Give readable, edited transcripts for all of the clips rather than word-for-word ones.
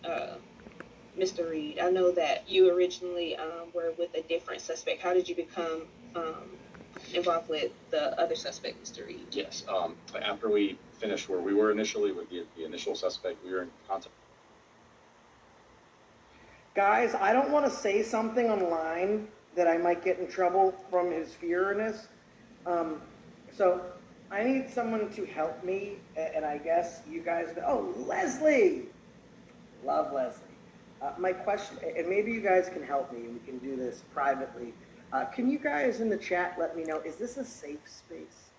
uh, Mr. Reed? I know that you originally were with a different suspect. How did you become involved with the other suspect, Mr. Reed? Yes. After we finished where we were initially with the initial suspect, we were in contact. Guys, I don't want to say something online that I might get in trouble from his fearness. So I need someone to help me, and I guess you guys. Oh, Leslie, love Leslie. My question, and maybe you guys can help me, and we can do this privately. Can you guys in the chat let me know? Is this a safe space?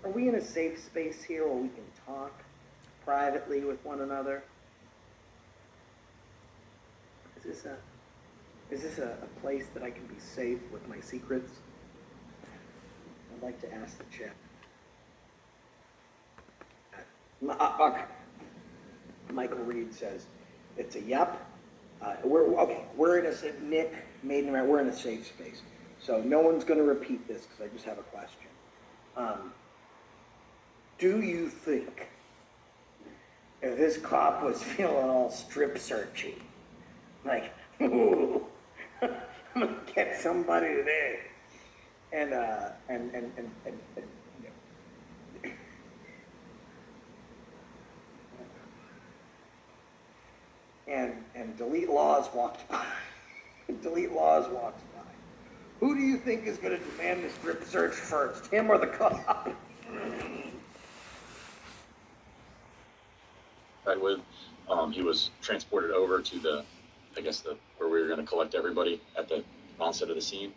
Are we in a safe space here where we can talk privately with one another? Is this a place that I can be safe with my secrets? I'd like to ask the chat. Okay. Michael Reed says it's a yep. We're in a Nick Maiden. We're in a safe space, so no one's going to repeat this because I just have a question. Do you think if this cop was feeling all strip searchy, like, ooh, I'm gonna get somebody today, and Delete Laws walked by. Delete Laws walks by. Who do you think is going to demand the strip search first, him or the cop? With, he was transported over to where we were going to collect everybody at the onset of the scene.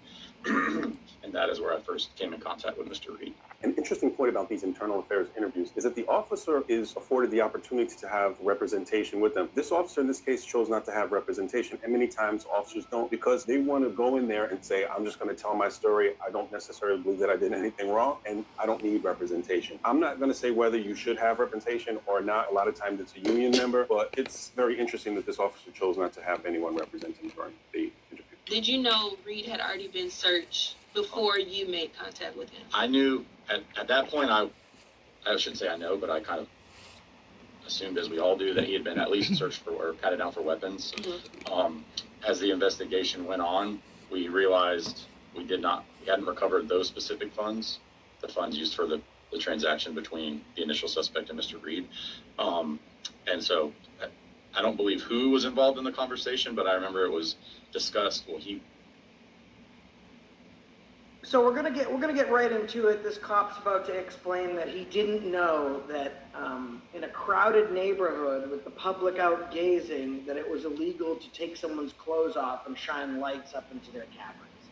And that is where I first came in contact with Mr. Reed. An interesting point about these internal affairs interviews is that the officer is afforded the opportunity to have representation with them. This officer in this case chose not to have representation, and many times officers don't because they want to go in there and say, I'm just going to tell my story. I don't necessarily believe that I did anything wrong, and I don't need representation. I'm not going to say whether you should have representation or not. A lot of times it's a union member, but it's very interesting that this officer chose not to have anyone represent him during the interview. Did you know Reed had already been searched before you made contact with him? I knew at that point, I shouldn't say I know, but I kind of assumed, as we all do, that he had been at least searched for or patted down for weapons. Mm-hmm. As the investigation went on, we realized we hadn't recovered those specific funds, the funds used for the transaction between the initial suspect and Mr. Reed. And so I don't believe who was involved in the conversation, but I remember it was discussed. Well, So we're gonna get right into it. This cop's about to explain that he didn't know that in a crowded neighborhood with the public out gazing, that it was illegal to take someone's clothes off and shine lights up into their cameras.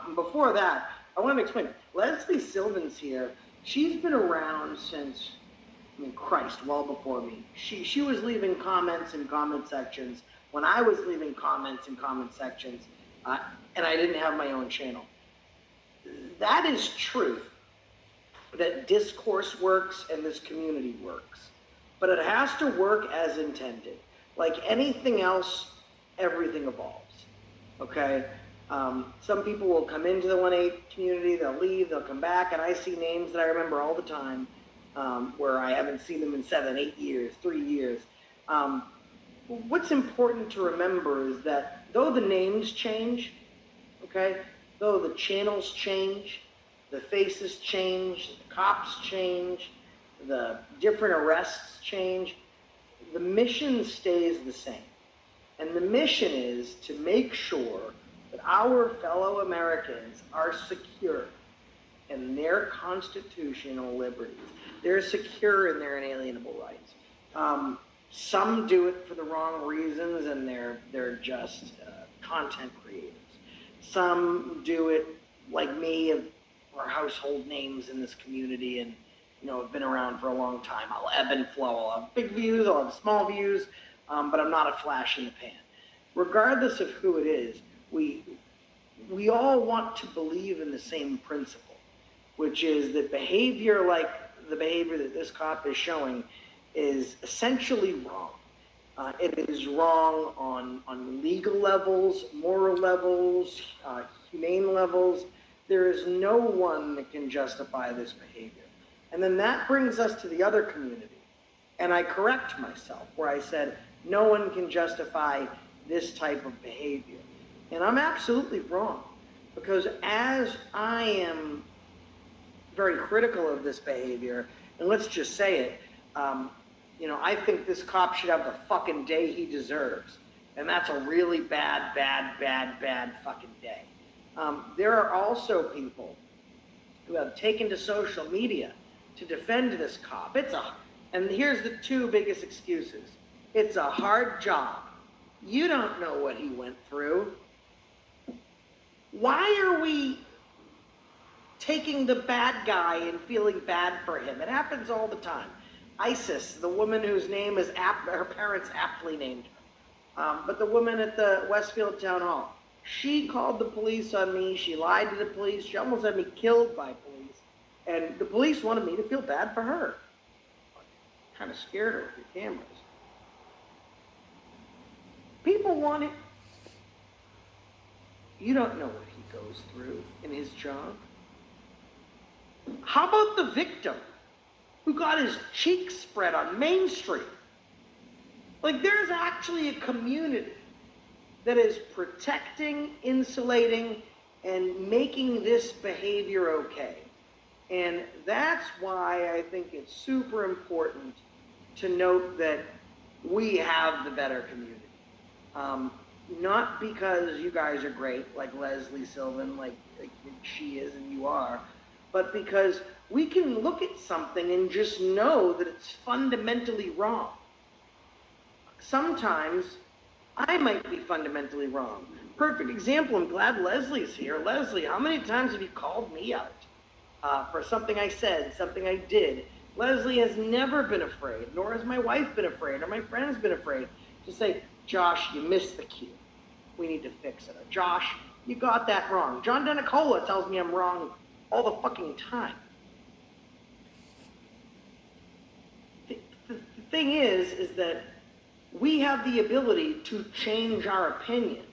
And before that, I want to explain. Leslie Sylvan's here. She's been around since, Christ, well before me. She was leaving comments in comment sections when I was leaving comments in comment sections, and I didn't have my own channel. That is truth, that discourse works and this community works, but it has to work as intended. Like anything else, everything evolves, okay? Some people will come into the 1-8 community, they'll leave, they'll come back, and I see names that I remember all the time where I haven't seen them in 7, 8 years, 3 years. What's important to remember is that though the names change, okay, though the channels change, the faces change, the cops change, the different arrests change, the mission stays the same. And the mission is to make sure that our fellow Americans are secure in their constitutional liberties. They're secure in their inalienable rights. Some do it for the wrong reasons, and they're just content creators. Some do it like me, or household names in this community, and have been around for a long time. I'll ebb and flow. I'll have big views, I'll have small views, but I'm not a flash in the pan. Regardless of who it is, we all want to believe in the same principle, which is that behavior like the behavior that this cop is showing is essentially wrong. It is wrong on legal levels, moral levels, humane levels. There is no one that can justify this behavior. And then that brings us to the other community. And I correct myself where I said, No one can justify this type of behavior. And I'm absolutely wrong, because as I am very critical of this behavior, and let's just say it, I think this cop should have the fucking day he deserves. And that's a really bad fucking day. There are also people who have taken to social media to defend this cop. And here's the two biggest excuses. It's a hard job. You don't know what he went through. Why are we taking the bad guy and feeling bad for him? It happens all the time. Isis, the woman whose name is her parents aptly named her, but the woman at the Westfield Town Hall, she called the police on me. She lied to the police. She almost had me killed by police. And the police wanted me to feel bad for her. Kind of scared her with your cameras. People want it. You don't know what he goes through in his job. How about the victim who got his cheeks spread on Main Street? Like, there's actually a community that is protecting, insulating, and making this behavior okay. And that's why I think it's super important to note that we have the better community. Not because you guys are great, like Leslie Sylvan, like she is and you are, but because we can look at something and just know that it's fundamentally wrong. Sometimes I might be fundamentally wrong. Perfect example, I'm glad Leslie's here. Leslie, how many times have you called me out for something I said, something I did? Leslie has never been afraid, nor has my wife been afraid, or my friends been afraid to say, Josh, you missed the cue. We need to fix it. Or, Josh, you got that wrong. John Denicola tells me I'm wrong all the fucking time. The thing is that we have the ability to change our opinion.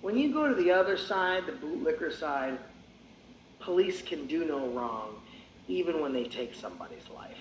When you go to the other side, the bootlicker side, police can do no wrong, even when they take somebody's life.